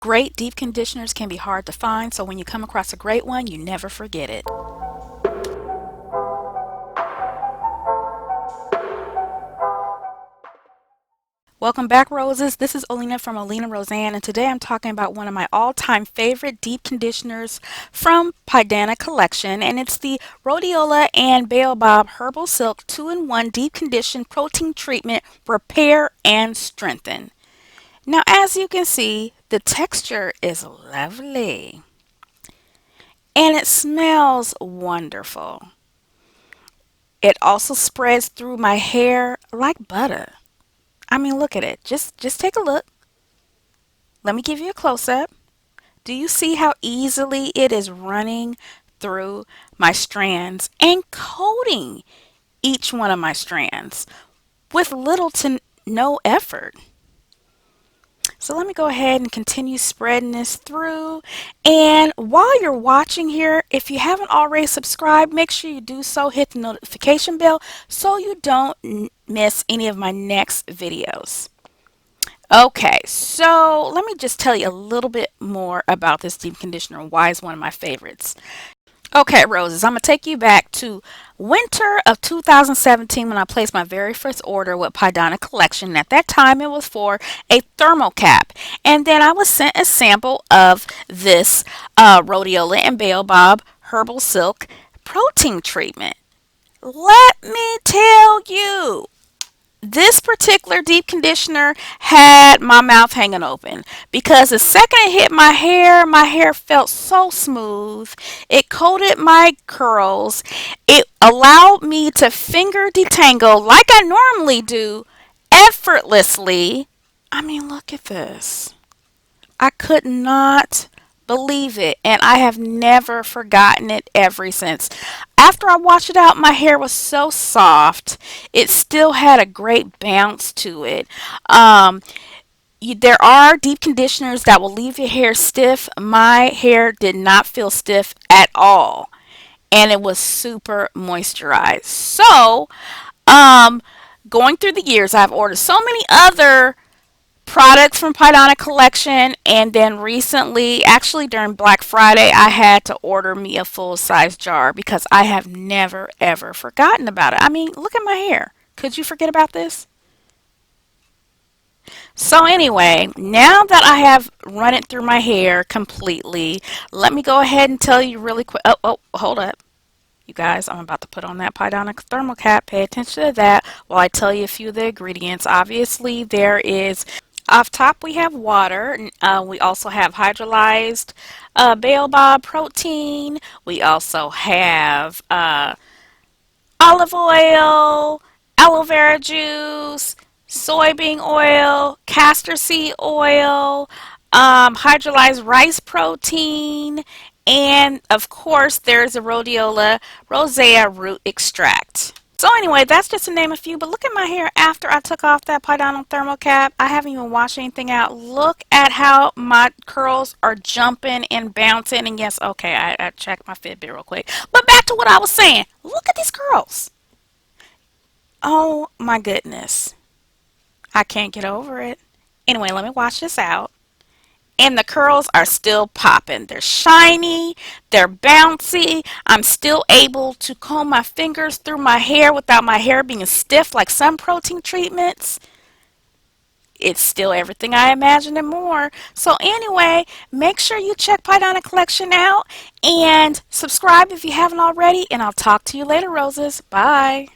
Great deep conditioners can be hard to find, so when you come across a great one, you never forget it. Welcome back, Roses. This is Olina from Olina Roseanne, and today I'm talking about one of my all-time favorite deep conditioners from Pydana collection, and it's the Rhodiola and Baobob Herbal Silk 2-in-1 Deep Condition Protein Treatment Repair and Strengthen. Now, as you can see, the texture is lovely, and it smells wonderful. It also spreads through my hair like butter. I mean, look at it. Just take a look. Let me give you a close up. Do you see how easily it is running through my strands and coating each one of my strands with little to no effort? So let me go ahead and continue spreading this through. And while you're watching here, if you haven't already subscribed, make sure you do so. Hit the notification bell so you don't miss any of my next videos. Okay, so let me just tell you a little bit more about this deep conditioner and why it's one of my favorites. Okay, Roses, I'm going to take you back to winter of 2017 when I placed my very first order with Pydana Collection. At that time, it was for a thermal cap. And then I was sent a sample of this Rhodiola and Baobob Herbal Silk Protein Treatment. Let me tell you, this particular deep conditioner had my mouth hanging open because the second it hit my hair felt so smooth. It coated my curls. It allowed me to finger detangle like I normally do effortlessly. I mean, look at this. I could not believe it, and I have never forgotten it ever since. After I washed it out, my hair was so soft. It still had a great bounce to it. There are deep conditioners that will leave your hair stiff. My hair did not feel stiff at all, and it was super moisturized. So, um, going through the years, I've ordered so many other products from Pydana Collection, and then recently, actually during Black Friday, I had to order me a full size jar because I have never ever forgotten about it. I mean, look at my hair. Could you forget about this? So anyway, now that I have run it through my hair completely, let me go ahead and tell you really quick. Oh, hold up. You guys, I'm about to put on that Pydana thermal cap. Pay attention to that while I tell you a few of the ingredients. Obviously, there is off top we have water. We also have hydrolyzed baobab protein. We also have olive oil, aloe vera juice, soybean oil, castor seed oil, hydrolyzed rice protein, and of course there's a rhodiola rosea root extract. So anyway, that's just to name a few, but look at my hair after I took off that Pydana thermal cap. I haven't even washed anything out. Look at how my curls are jumping and bouncing. And yes, okay, I checked my Fitbit real quick. But back to what I was saying. Look at these curls. Oh my goodness. I can't get over it. Anyway, let me wash this out. And the curls are still popping. They're shiny, they're bouncy. I'm still able to comb my fingers through my hair without my hair being stiff like some protein treatments. It's still everything I imagined and more. So anyway, make sure you check Pydana Collection out and subscribe if you haven't already, and I'll talk to you later, Roses. Bye.